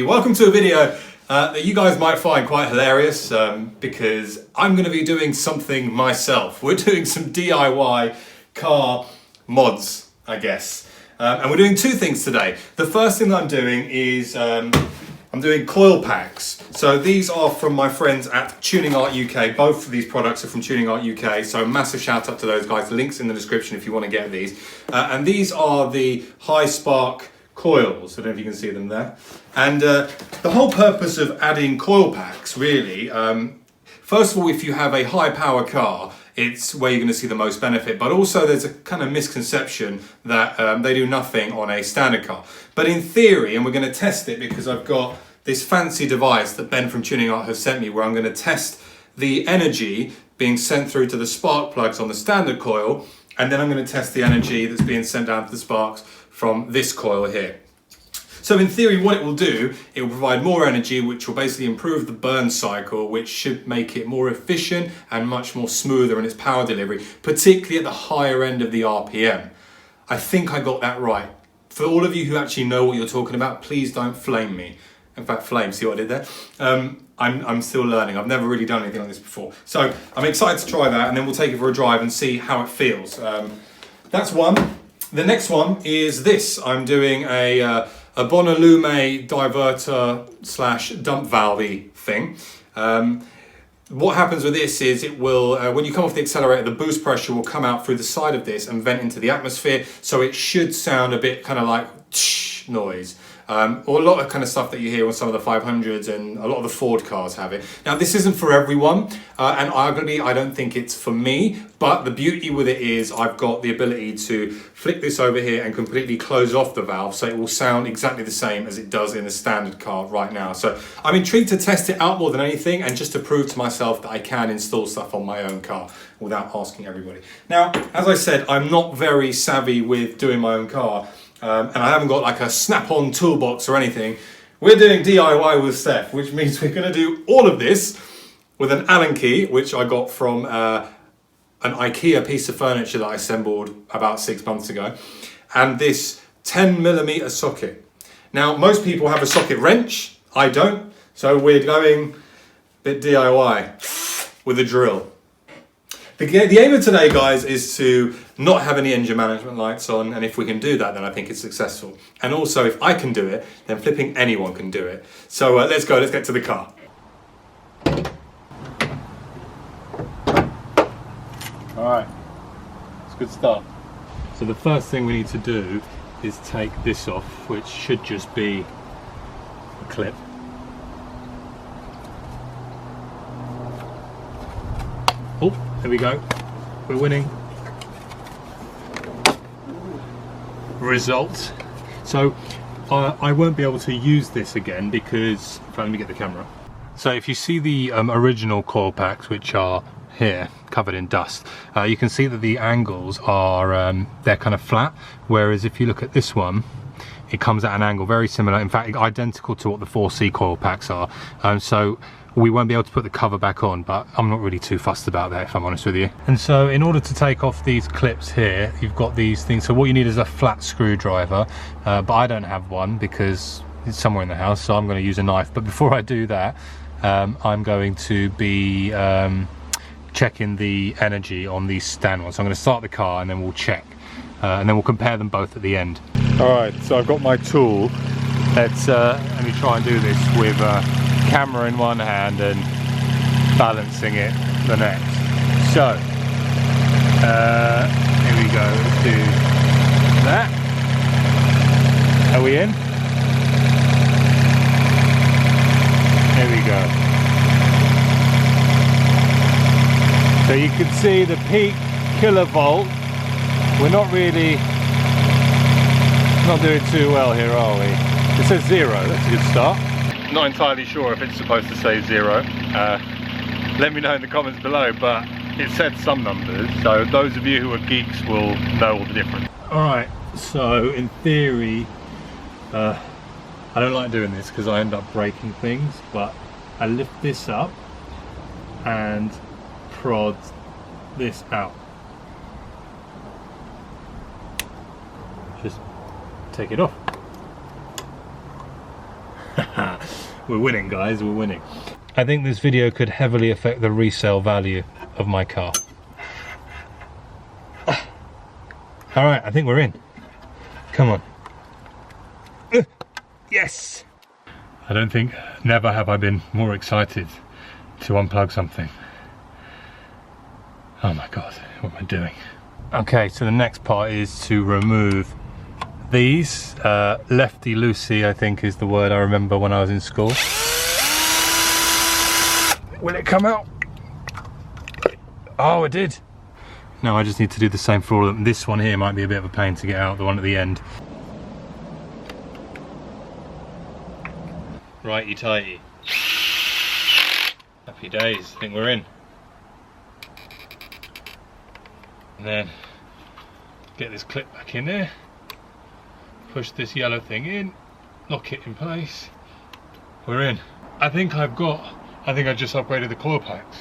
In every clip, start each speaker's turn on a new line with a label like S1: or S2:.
S1: Welcome to a video that you guys might find quite hilarious because I'm going to be doing something myself. We're doing some DIY car mods, I guess. And we're doing two things today. The first thing that I'm doing is I'm doing coil packs. So these are from my friends at TuningArt UK. Both of these products are from TuningArt UK. So massive shout out to those guys. Links in the description if you want to get these. And these are the HighSpark coils. I don't know if you can see them there. And the whole purpose of adding coil packs, really, first of all, if you have a high power car, it's where you're going to see the most benefit. But also there's a kind of misconception that they do nothing on a standard car. But in theory, and we're going to test it because I've got this fancy device that Ben from TuningArt has sent me where I'm going to test the energy being sent through to the spark plugs on the standard coil, and then I'm going to test the energy that's being sent down to the sparks from this coil here. So in theory, what it will do, it will provide more energy, which will basically improve the burn cycle, which should make it more efficient and much more smoother in its power delivery, particularly at the higher end of the RPM. I think I got that right. For all of you who actually know what you're talking about, please don't flame me. In fact, flame, see what I did there? I'm still learning. I've never really done anything like this before. So I'm excited to try that, and then we'll take it for a drive and see how it feels. That's one. The next one is this. I'm doing a Bonalume diverter / dump valve thing. What happens with this is it will, when you come off the accelerator, the boost pressure will come out through the side of this and vent into the atmosphere. So it should sound a bit kind of like noise. Or a lot of kind of stuff that you hear on some of the 500s, and a lot of the Ford cars have it. Now this isn't for everyone, and arguably I don't think it's for me, but the beauty with it is I've got the ability to flick this over here and completely close off the valve so it will sound exactly the same as it does in the standard car right now. So I'm intrigued to test it out more than anything, and just to prove to myself that I can install stuff on my own car without asking everybody. Now, as I said, I'm not very savvy with doing my own car. And I haven't got like a snap-on toolbox or anything. We're doing DIY with Stef, which means we're going to do all of this with an Allen key, which I got from an IKEA piece of furniture that I assembled about 6 months ago, and this 10mm socket. Now, most people have a socket wrench. I don't. So we're going a bit DIY with a drill. The aim of today, guys, is to not have any engine management lights on, and if we can do that, then I think it's successful. And also, if I can do it, then flipping anyone can do it. So let's go, let's get to the car. All right, it's a good start. So the first thing we need to do is take this off, which should just be a clip. Oh, there we go. We're winning. Result. So I won't be able to use this again because, in fact, let me get the camera. So if you see the original coil packs, which are here covered in dust, you can see that the angles are they're kind of flat, whereas if you look at this one, it comes at an angle very similar, in fact identical to what the 4C coil packs are. So we won't be able to put the cover back on, but I'm not really too fussed about that, if I'm honest with you. And so in order to take off these clips here, you've got these things. So what you need is a flat screwdriver, but I don't have one because it's somewhere in the house, so I'm going to use a knife. But before I do that, I'm going to be checking the energy on these stand ones. So I'm going to start the car and then we'll check, and then we'll compare them both at the end. All right, so I've got my tool. Let me try and do this with camera in one hand and balancing it the next. So here we go, let's do that. Are we in? Here we go. So you can see the peak kilovolt. We're not doing too well here, are we? It says 0, that's a good start. Not entirely sure if it's supposed to say 0. Let me know in the comments below, but it said some numbers, so those of you who are geeks will know all the difference. Alright, so in theory, I don't like doing this because I end up breaking things, but I lift this up and prod this out. Just take it off. We're winning, guys, we're winning. I think this video could heavily affect the resale value of my car. All right, I think we're in. Come on. Yes! I don't think, never have I been more excited to unplug something. Oh my God, what am I doing? Okay, so the next part is to remove these. Lefty loosey, I think is the word I remember when I was in school. Will it come out? Oh, it did. Now I just need to do the same for all of them. This one here might be a bit of a pain to get out, the one at the end. Righty tighty. Happy days, I think we're in. And then get this clip back in there. Push this yellow thing in, lock it in place. We're in. I think I just upgraded the coil packs.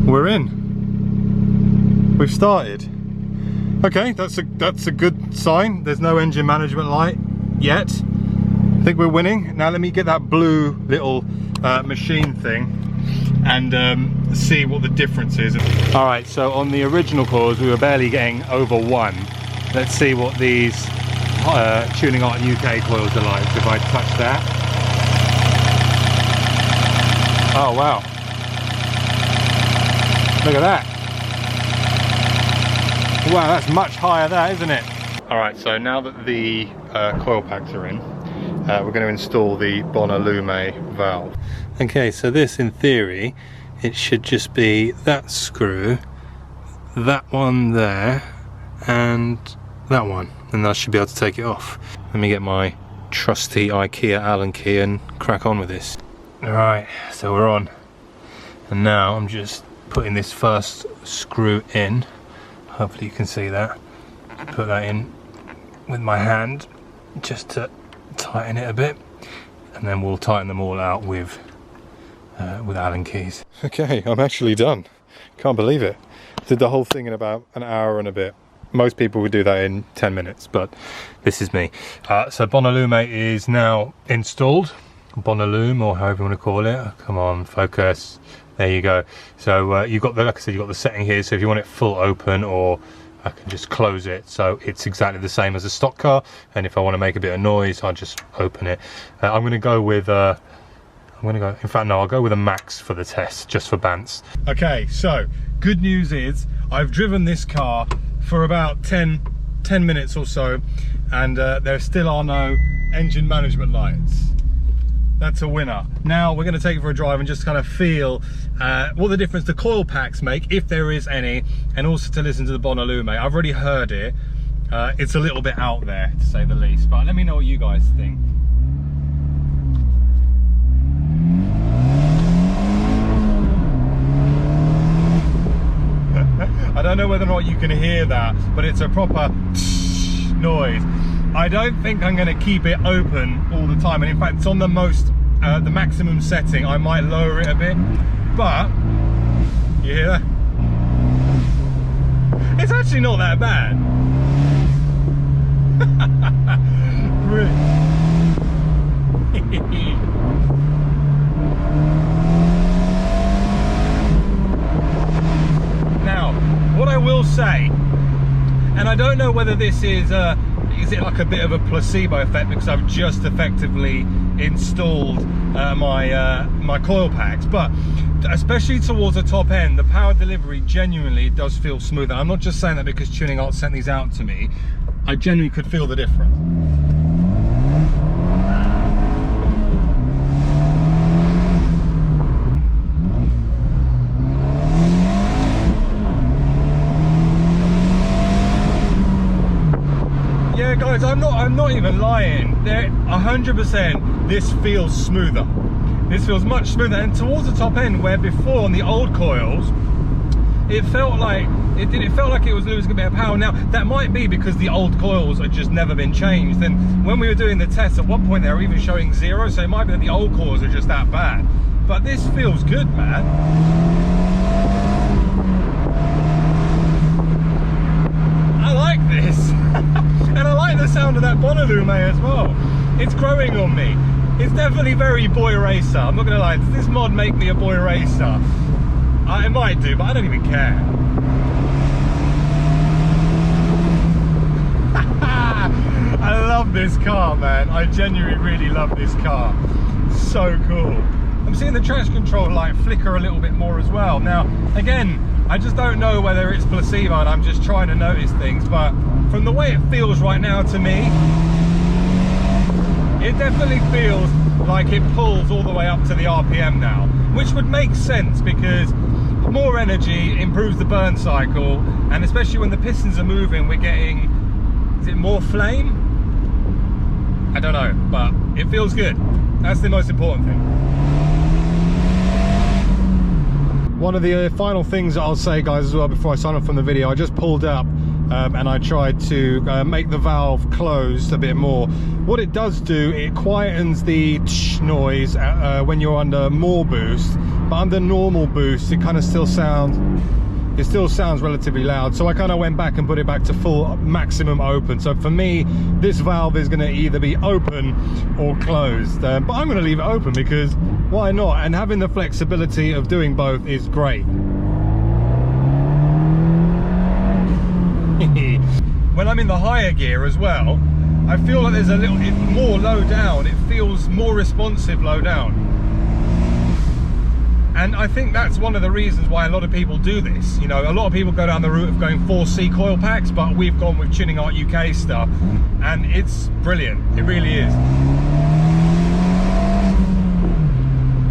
S1: We're in. We've started. Okay, that's a good sign. There's no engine management light yet. I think we're winning. Now let me get that blue little machine thing and see what the difference is. All right, so on the original coils we were barely getting over 1. Let's see what these TuningArt UK coils are like if I touch that. Oh wow, look at that. Wow, that's much higher there, isn't it? All right, so now that the coil packs are in, we're going to install the Bonalume valve. Okay, so this, in theory, it should just be that screw, that one there, and that one, and I should be able to take it off. Let me get my trusty IKEA Allen key and crack on with this. All right, so we're on, and now I'm just putting this first screw in. Hopefully you can see that. Put that in with my hand just to tighten it a bit, and then we'll tighten them all out with Allen keys. Okay, I'm actually done. Can't believe it. Did the whole thing in about an hour and a bit. Most people would do that in 10 minutes, but this is me. So Bonalume is now installed. Bonalume, or however you want to call it. Come on, focus. There you go. So you've got the, like I said, you've got the setting here. So if you want it full open, or I can just close it, so it's exactly the same as a stock car. And if I want to make a bit of noise, I'll just open it. I'm going to go with in fact no, I'll go with a max for the test, just for bants. Okay, so good news is I've driven this car for about 10 minutes or so, and there still are no engine management lights. That's a winner. Now we're going to take it for a drive and just kind of feel what the difference the coil packs make, if there is any, and also to listen to the Bonalume. I've already heard it. It's a little bit out there, to say the least, but let me know what you guys think. I don't know whether or not you can hear that, but it's a proper noise. I don't think I'm going to keep it open all the time, and in fact it's on the maximum setting. I might lower it a bit, but you hear that? It's actually not that bad. Now, what I will say, and I don't know whether this is it like a bit of a placebo effect, because I've just effectively installed my coil packs, but especially towards the top end, the power delivery genuinely does feel smoother. I'm not just saying that because TuningArt sent these out to me. I genuinely could feel the difference. Yeah, guys, I'm not even lying. 100%, this feels smoother. This feels much smoother, and towards the top end, where before on the old coils, it felt like it was losing a bit of power. Now that might be because the old coils had just never been changed, and when we were doing the tests at one point they were even showing 0, so it might be that the old coils are just that bad. But this feels good, man. I like this. And I like the sound of that Bonalume as well. It's growing on me. It's definitely very boy racer. I'm not gonna lie, does this mod make me a boy racer? It might do, but I don't even care. I love this car, man. I genuinely really love this car. So cool. I'm seeing the traction control light flicker a little bit more as well. Now, again, I just don't know whether it's placebo and I'm just trying to notice things, but from the way it feels right now to me, it definitely feels like it pulls all the way up to the RPM now, which would make sense because more energy improves the burn cycle, and especially when the pistons are moving, we're getting, is it more flame? I don't know, but it feels good. That's the most important thing. One of the final things that I'll say, guys, as well, before I sign off from the video, I just pulled up and I tried to make the valve closed a bit more. What it does do, it quietens the tsh noise when you're under more boost, but under normal boost, it kind of still sounds relatively loud. So I kind of went back and put it back to full maximum open. So for me, this valve is going to either be open or closed, but I'm going to leave it open because why not? And having the flexibility of doing both is great. When I'm in the higher gear as well, I feel like there's a little more low down. It feels more responsive low down. And I think that's one of the reasons why a lot of people do this. You know, a lot of people go down the route of going 4C coil packs, but we've gone with TuningArt UK stuff, and it's brilliant. It really is.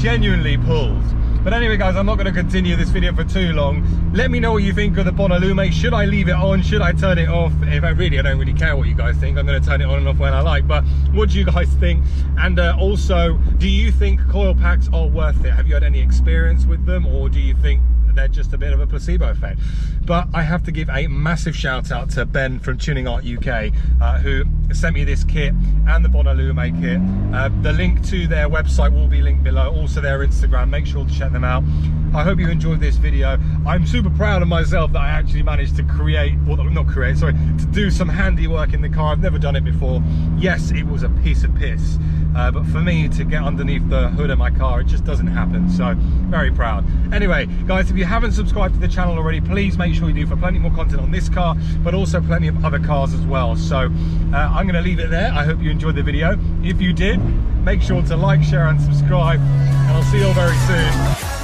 S1: Genuinely pulls. But anyway, guys, I'm not going to continue this video for too long. Let me know what you think of the Bonalume. Should I leave it on? Should I turn it off? If I don't really care what you guys think. I'm going to turn it on and off when I like. But what do you guys think? And also, do you think coil packs are worth it? Have you had any experience with them, or do you think they're just a bit of a placebo effect? But I have to give a massive shout out to Ben from TuningArt UK, who sent me this kit and the Bonalume kit. The link to their website will be linked below, also their Instagram. Make sure to check them out. I hope you enjoyed this video. I'm super proud of myself that I actually managed to to do some handiwork in the car. I've never done it before. Yes, it was a piece of piss, but for me to get underneath the hood of my car, it just doesn't happen. So very proud. Anyway, guys, if you haven't subscribed to the channel already, please make sure you do, for plenty more content on this car, but also plenty of other cars as well. So I'm going to leave it there. I hope you enjoyed the video. If you did, make sure to like, share and subscribe, and I'll see you all very soon.